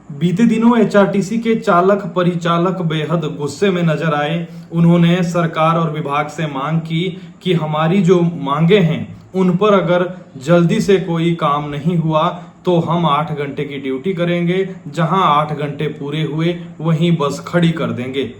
बीते दिनों एचआरटीसी के चालक परिचालक बेहद गुस्से में नजर आए। उन्होंने सरकार और विभाग से मांग की कि हमारी जो मांगे हैं उन पर अगर जल्दी से कोई काम नहीं हुआ तो हम 8 घंटे की ड्यूटी करेंगे। जहां 8 घंटे पूरे हुए वहीं बस खड़ी कर देंगे,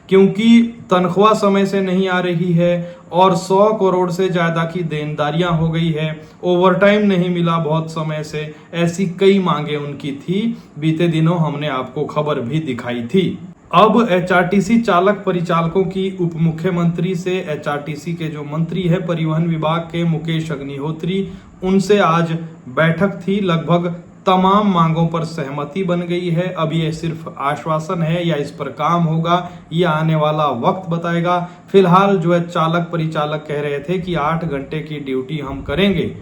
क्योंकि तनख्वाह समय से नहीं आ रही है और 100 करोड़ से ज्यादा की देनदारियां हो गई है। ओवरटाइम नहीं मिला बहुत समय से। ऐसी कई मांगे उनकी थी। बीते दिनों हमने आपको खबर भी दिखाई थी। अब एचआरटीसी चालक परिचालकों की उप मुख्यमंत्री से एचआरटीसी के जो मंत्री है परिवहन विभाग के मुकेश अग्निहोत्री, उनसे आज बैठक थी। लगभग तमाम मांगों पर सहमति बन गई है। अब ये सिर्फ आश्वासन है या इस पर काम होगा, ये आने वाला वक्त बताएगा। फिलहाल जो है चालक परिचालक कह रहे थे कि 8 घंटे की ड्यूटी हम करेंगे,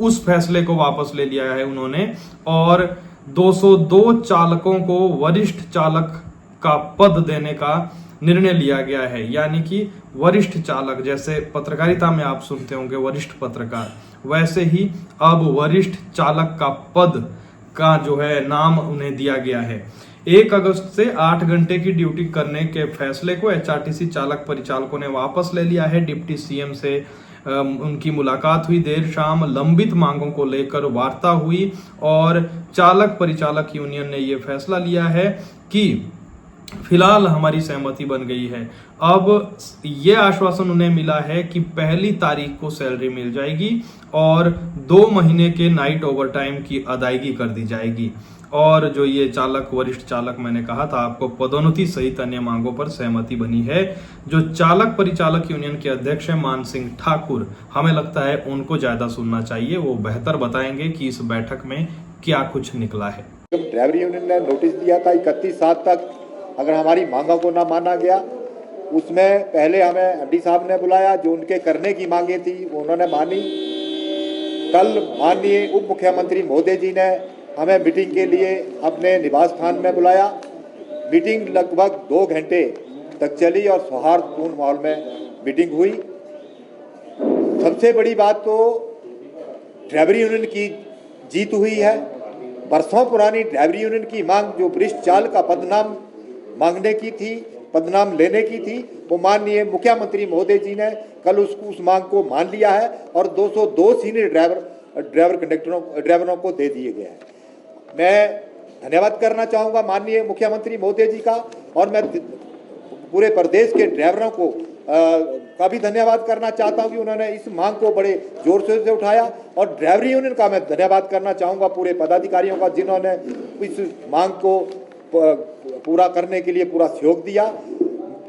उस फैसले को वापस ले लिया है उन्होंने और 202 चालकों को वरिष्ठ चालक का पद देने का निर्णय लिया गया है। यानी कि वरिष्ठ चालक, जैसे पत्रकारिता में आप सुनते होंगे वरिष्ठ पत्रकार, वैसे ही अब वरिष्ठ चालक का पद का जो है नाम उन्हें दिया गया है। 1 अगस्त से 8 घंटे की ड्यूटी करने के फैसले को एचआरटीसी चालक परिचालकों ने वापस ले लिया है। डिप्टी सीएम से उनकी मुलाकात हुई। देर शाम लंबित मांगों को लेकर वार्ता हुई और चालक परिचालक यूनियन ने यह फैसला लिया है कि फिलहाल हमारी सहमति बन गई है। अब ये आश्वासन उन्हें मिला है कि 1 तारीख को सैलरी मिल जाएगी और 2 महीने के नाइट ओवरटाइम की अदायगी कर दी जाएगी। और जो ये चालक, वरिष्ठ चालक मैंने कहा था आपको, पदोन्नति सहित अन्य मांगों पर सहमति बनी है। जो चालक परिचालक यूनियन के अध्यक्ष है मान सिंह ठाकुर, हमें लगता है उनको ज्यादा सुनना चाहिए। वो बेहतर बताएंगे कि इस बैठक में क्या कुछ निकला है। ड्राइवर यूनियन ने नोटिस दिया था 31/7 तक अगर हमारी मांगों को ना माना गया, उसमें पहले हमें एमडी साहब ने बुलाया, जो उनके करने की मांगे थी वो उन्होंने मानी। कल माननीय उप मुख्यमंत्री महोदय जी ने हमें मीटिंग के लिए अपने निवास स्थान में बुलाया। मीटिंग लगभग 2 घंटे तक चली और सौहार्दपूर्ण माहौल में मीटिंग हुई। सबसे बड़ी बात तो ड्राइवर यूनियन की जीत हुई है। बरसों पुरानी ड्राइवर यूनियन की मांग, जो वरिष्ठ चालक का पदनाम मांगने की थी, पदनाम लेने की थी, वो माननीय मुख्यमंत्री महोदय जी ने कल उस मांग को मान लिया है और 202 सीनियर ड्राइवरों को दे दिए गए हैं। मैं धन्यवाद करना चाहूँगा माननीय मुख्यमंत्री महोदय जी का, और मैं पूरे प्रदेश के ड्राइवरों को का भी धन्यवाद करना चाहता हूँ कि उन्होंने इस मांग को बड़े जोर शोर से उठाया। और ड्राइवर यूनियन का मैं धन्यवाद करना चाहूँगा पूरे पदाधिकारियों का, जिन्होंने इस मांग को पूरा करने के लिए पूरा सहयोग दिया।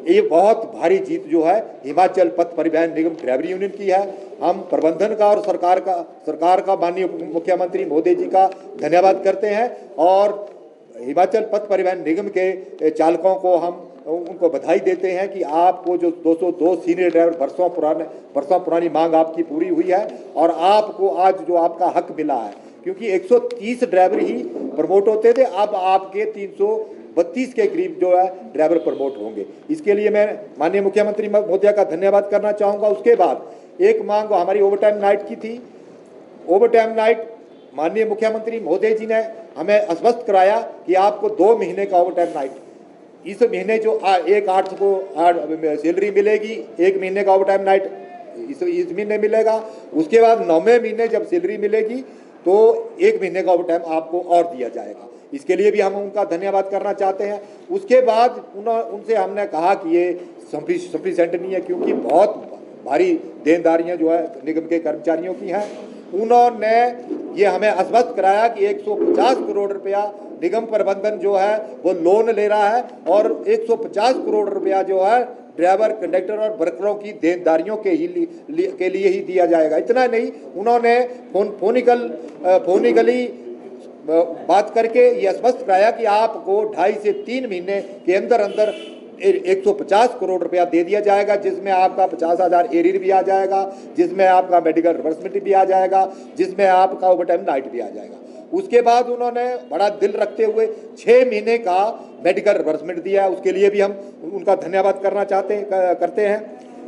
ये बहुत भारी जीत जो है हिमाचल पथ परिवहन निगम ड्राइवर यूनियन की है। हम प्रबंधन का और सरकार का माननीय मुख्यमंत्री महोदय जी का धन्यवाद करते हैं और हिमाचल पथ परिवहन निगम के चालकों को हम उनको बधाई देते हैं कि आपको जो 202 सीनियर ड्राइवर बरसों पुरानी मांग आपकी पूरी हुई है और आपको आज जो आपका हक मिला है, क्योंकि 130 ड्राइवर ही प्रमोट होते थे, अब आपके 332 के करीब जो है ड्राइवर प्रमोट होंगे। इसके लिए मैं माननीय मुख्यमंत्री महोदय का धन्यवाद करना चाहूँगा। उसके बाद एक मांग हमारी ओवरटाइम नाइट की थी। ओवरटाइम नाइट माननीय मुख्यमंत्री महोदय जी ने हमें आश्वस्त कराया कि आपको 2 महीने का ओवरटाइम नाइट, इस महीने जो 1/8 को सैलरी मिलेगी, 1 महीने का ओवरटाइम नाइट इस महीने मिलेगा। उसके बाद 9वें महीने जब सैलरी मिलेगी तो 1 महीने का ओवरटाइम आपको और दिया जाएगा। इसके लिए भी हम उनका धन्यवाद करना चाहते हैं। उसके बाद उनसे हमने कहा कि ये सफिशिएंट नहीं है, क्योंकि बहुत भारी देनदारियां जो है निगम के कर्मचारियों की हैं। उन्होंने ये हमें आश्वस्त कराया कि 150 करोड़ रुपया निगम प्रबंधन जो है वो लोन ले रहा है और 150 करोड़ रुपया जो है ड्राइवर, कंडक्टर और वर्करों की देनदारियों के लिए ही दिया जाएगा। इतना नहीं, उन्होंने फोनिकली बात करके ये आश्वस्त कराया कि आपको 2.5 से 3 महीने के अंदर 150 करोड़ रुपया दे दिया जाएगा, जिसमें आपका 50,000 एरियर भी आ जाएगा, जिसमें आपका मेडिकल रिवर्समेंट भी आ जाएगा, जिसमें आपका ओवरटाइम नाइट भी आ जाएगा। उसके बाद उन्होंने बड़ा दिल रखते हुए 6 महीने का मेडिकल रिवर्समेंट दिया है। उसके लिए भी हम उनका धन्यवाद करते हैं।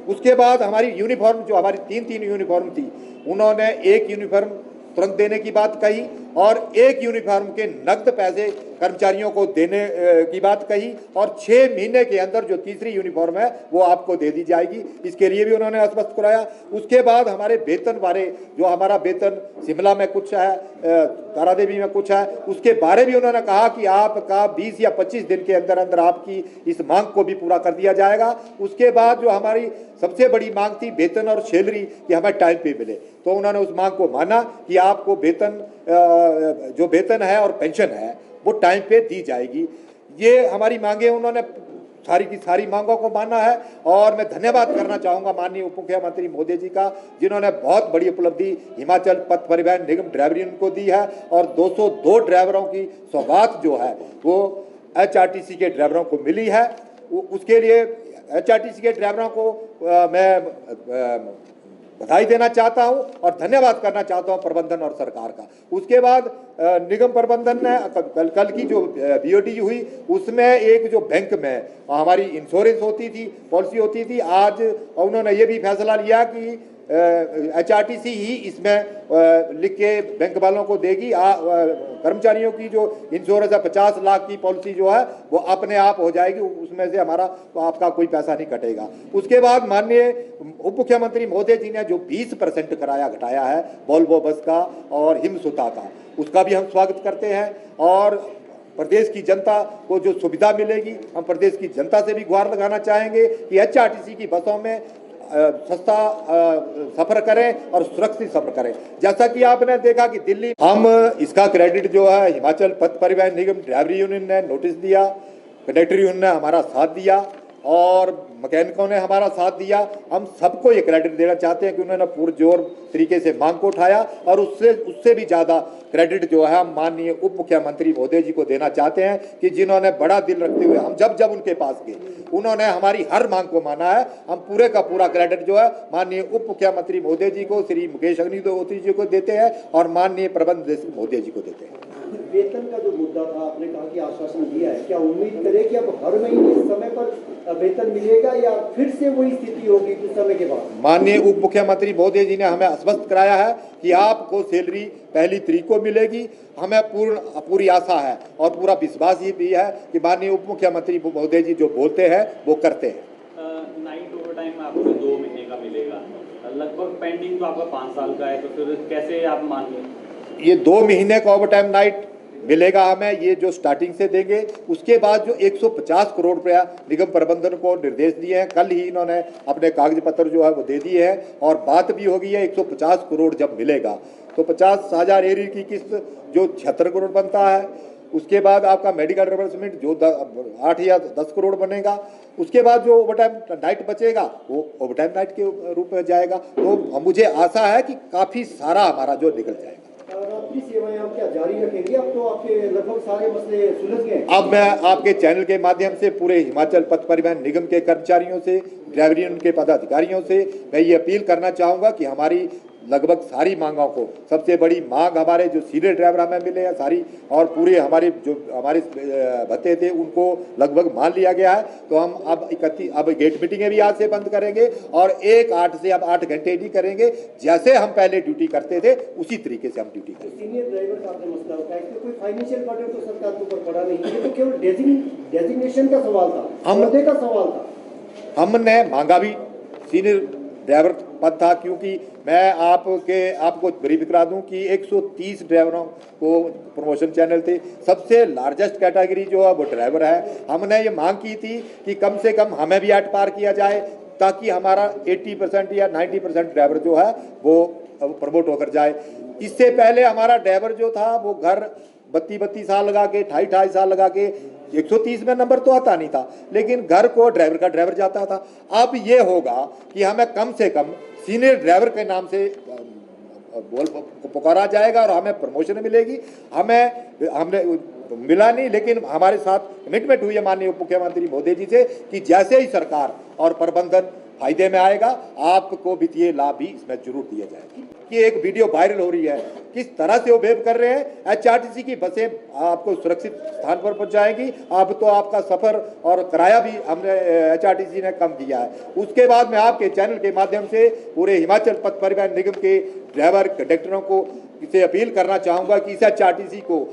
उसके बाद हमारी यूनिफॉर्म, जो हमारी 3 यूनिफॉर्म थी, उन्होंने 1 यूनिफॉर्म तुरंत देने की बात कही और एक यूनिफॉर्म के नकद पैसे कर्मचारियों को देने की बात कही और 6 महीने के अंदर जो तीसरी यूनिफॉर्म है वो आपको दे दी जाएगी, इसके लिए भी उन्होंने आश्वस्त कराया। उसके बाद हमारे वेतन बारे, जो हमारा वेतन शिमला में कुछ है, तारादेवी में कुछ है, उसके बारे भी उन्होंने कहा कि आपका 20 या 25 दिन के अंदर अंदर आपकी इस मांग को भी पूरा कर दिया जाएगा। उसके बाद जो हमारी सबसे बड़ी मांग थी वेतन और सैलरी कि हमें टाइम पे मिले, तो उन्होंने उस मांग को माना कि आपको वेतन, जो वेतन है और पेंशन है वो टाइम पे दी जाएगी। ये हमारी मांगे उन्होंने सारी की सारी मांगों को माना है और मैं धन्यवाद करना चाहूँगा माननीय उप मुख्यमंत्री महोदय जी का, जिन्होंने बहुत बड़ी उपलब्धि हिमाचल पथ परिवहन निगम ड्राइवर यूनियन को दी है और 202 ड्राइवरों की सौगात जो है वो HRTC के ड्राइवरों को मिली है। उसके लिए HRTC के ड्राइवरों को मैं बधाई देना चाहता हूं और धन्यवाद करना चाहता हूं प्रबंधन और सरकार का। उसके बाद निगम प्रबंधन ने कल की जो BOT हुई उसमें एक जो बैंक में हमारी इंश्योरेंस होती थी, पॉलिसी होती थी, आज उन्होंने ये भी फैसला लिया कि HRTC ही इसमें लिख के बैंक वालों को देगी। कर्मचारियों की जो इंश्योरेंस है 50 लाख की पॉलिसी जो है वो अपने आप हो जाएगी, उसमें से हमारा तो आपका कोई पैसा नहीं कटेगा। उसके बाद माननीय उप मुख्यमंत्री महोदय जी ने जो 20% किराया घटाया है वोल्वो बस का और हिमसुता का, उसका भी हम स्वागत करते हैं और प्रदेश की जनता को जो सुविधा मिलेगी, हम प्रदेश की जनता से भी गुहार लगाना चाहेंगे कि HRTC की बसों में सस्ता सफर करें और सुरक्षित सफर करें। जैसा कि आपने देखा कि दिल्ली, हम इसका क्रेडिट जो है हिमाचल पथ परिवहन निगम ड्राइवर यूनियन ने नोटिस दिया, कंडक्टर यूनियन ने हमारा साथ दिया और मैकेनिकों ने हमारा साथ दिया। हम सबको ये क्रेडिट देना चाहते हैं कि उन्होंने पुरजोर तरीके से मांग को उठाया और उससे भी ज़्यादा क्रेडिट जो है हम माननीय उप मुख्यमंत्री महोदय जी को देना चाहते हैं कि जिन्होंने बड़ा दिल रखते हुए हम जब उनके पास गए उन्होंने हमारी हर मांग को माना है। हम पूरे का पूरा क्रेडिट जो है माननीय उप मुख्यमंत्री महोदय जी को, श्री मुकेश अग्निहोत्री जी को देते हैं और माननीय प्रबंध महोदय जी को देते हैं। वेतन का जो मुद्दा था, आपने कहा कि आश्वासन दिया है, क्या उम्मीद करें कि अब हर महीने इस समय पर वेतन मिलेगा या फिर से वही स्थिति होगी कुछ समय के बाद? माननीय उप मुख्यमंत्री महोदय जी ने हमें आश्वस्त कराया है कि आपको सैलरी 1 तारीख को मिलेगी। हमें पूरी आशा है और पूरा विश्वास ये भी है कि माननीय उप मुख्यमंत्री महोदय जी जो बोलते हैं वो करते हैं। नाइट ओवर टाइम आपको 2 महीने का मिलेगा, लगभग पेंडिंग तो आपका 5 साल का है, तो फिर कैसे आप मान लें? ये 2 महीने का ओवर टाइम नाइट मिलेगा हमें, ये जो स्टार्टिंग से देंगे। उसके बाद जो 150 करोड़ रुपया निगम प्रबंधन को निर्देश दिए हैं, कल ही इन्होंने अपने कागज पत्र जो है वो दे दिए हैं और बात भी हो गई है 150 करोड़ जब मिलेगा तो 50,000 एरियर की किस्त जो 76 करोड़ बनता है। उसके बाद आपका मेडिकल रिवर्समेंट जो 8 या 10 करोड़ बनेगा। उसके बाद जो ओवरटाइम नाइट बचेगा वो ओवरटाइम नाइट के रूप में जाएगा। तो मुझे आशा है कि काफ़ी सारा हमारा जो निकल जाएगा। रात्रि सेवाएं आप क्या जारी रखेंगे? अब तो आपके लगभग सारे मसले सुलझ गए। अब मैं आपके चैनल के माध्यम से पूरे हिमाचल पथ परिवहन निगम के कर्मचारियों से, ड्राइवर यूनियन के पदाधिकारियों से मैं ये अपील करना चाहूँगा कि हमारी लगभग सारी मांगों को, सबसे बड़ी मांग हमारे जो सीनियर ड्राइवर हमें मिले हैं सारी, और पूरे हमारे भत्ते थे उनको लगभग मान लिया गया है। तो हम अब गेट मीटिंगें भी आज से बंद करेंगे और 8 से अब 8 घंटे नहीं करेंगे। जैसे हम पहले ड्यूटी करते थे उसी तरीके से हम ड्यूटी करेंगे। सीनियर ड्राइवर का आपने मसला उठाया, इसमें कोई फाइनेंशियल बर्डन तो सरकार के ऊपर पड़ा नहीं है, ये तो केवल डेजिग्नेशन का सवाल था, ओहदे का सवाल था। हमने मांगा भी सीनियर ड्राइवर पद था, क्योंकि मैं आपको ब्रीफ करा दूं कि 130 ड्राइवरों को प्रमोशन चैनल थे। सबसे लार्जेस्ट कैटेगरी जो है वो ड्राइवर है। हमने ये मांग की थी कि कम से कम हमें भी 8 पार किया जाए ताकि हमारा 80% या 90% ड्राइवर जो है वो प्रमोट होकर जाए। इससे पहले हमारा ड्राइवर जो था वो घर 32 साल लगा के, 28 साल लगा के 130 में नंबर तो आता नहीं था, लेकिन घर को ड्राइवर का ड्राइवर जाता था। अब ये होगा कि हमें कम से कम सीनियर ड्राइवर के नाम से पुकारा जाएगा और हमें प्रमोशन मिलेगी। हमने मिला नहीं, लेकिन हमारे साथ कमिटमेंट हुई है माननीय उप मुख्यमंत्री महोदय जी से कि जैसे ही सरकार और प्रबंधन फायदे में आएगा आपको वित्तीय लाभ भी इसमें जरूर दिया जाएगा। की एक वीडियो वायरल हो रही है, किस तरह से वो बिहेव कर रहे हैं। एचआरटीसी की बसें आपको सुरक्षित स्थान पर पहुंचाएंगी। अब तो आपका सफर और किराया भी हमने एचआरटीसी ने कम किया है। उसके बाद मैं आपके चैनल के माध्यम से पूरे हिमाचल पथ परिवहन निगम के ड्राइवर कंडक्टरों को इसे अपील करना चाहूँगा कि इस एचआरटीसी को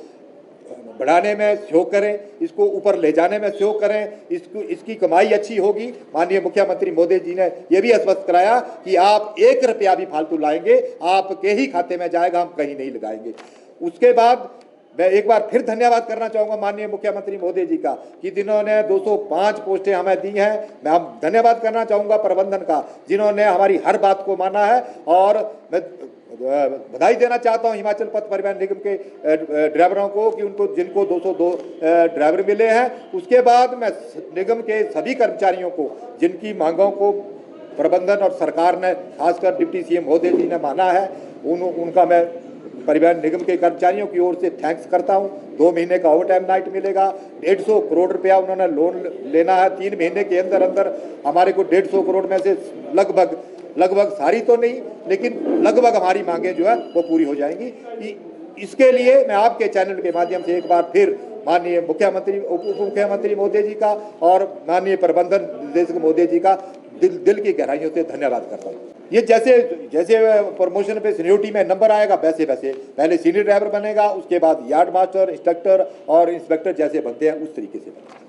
बढ़ाने में सहयोग करें, इसको ऊपर ले जाने में सहयोग करें, इसकी कमाई अच्छी होगी। माननीय मुख्यमंत्री मोदी जी ने यह भी आश्वस्त कराया कि आप 1 रुपया भी फालतू लाएंगे आपके ही खाते में जाएगा, हम कहीं नहीं लगाएंगे। उसके बाद मैं एक बार फिर धन्यवाद करना चाहूँगा माननीय मुख्यमंत्री मोदी जी का कि जिन्होंने 205 पोस्टें हमें दी हैं। मैं हम धन्यवाद करना चाहूँगा प्रबंधन का, जिन्होंने हमारी हर बात को माना है। और मैं बधाई देना चाहता हूं हिमाचल पथ परिवहन निगम के ड्राइवरों को कि उनको जिनको 202 ड्राइवर मिले हैं। उसके बाद मैं निगम के सभी कर्मचारियों को जिनकी मांगों को प्रबंधन और सरकार ने खासकर डिप्टी सीएम मोदी जी ने माना है, उनका मैं परिवहन निगम के कर्मचारियों की ओर से थैंक्स करता हूं। 2 महीने का ओवर टाइम नाइट मिलेगा। 150 करोड़ रुपया उन्होंने लोन लेना है। 3 महीने के अंदर अंदर हमारे को 150 करोड़ में से लगभग सारी तो नहीं, लेकिन लगभग हमारी मांगे जो है वो पूरी हो जाएंगी। इसके लिए मैं आपके चैनल के माध्यम से एक बार फिर माननीय मुख्यमंत्री, उप मुख्यमंत्री मोदी जी का और माननीय प्रबंधन निर्देशक मोदी जी का दिल की गहराइयों से धन्यवाद करता हूँ। ये जैसे प्रमोशन पे सीनियरिटी में नंबर आएगा वैसे पहले सीनियर ड्राइवर बनेगा, उसके बाद यार्ड मास्टर, इंस्ट्रक्टर और इंस्पेक्टर जैसे बनते हैं उस तरीके से बनेगा।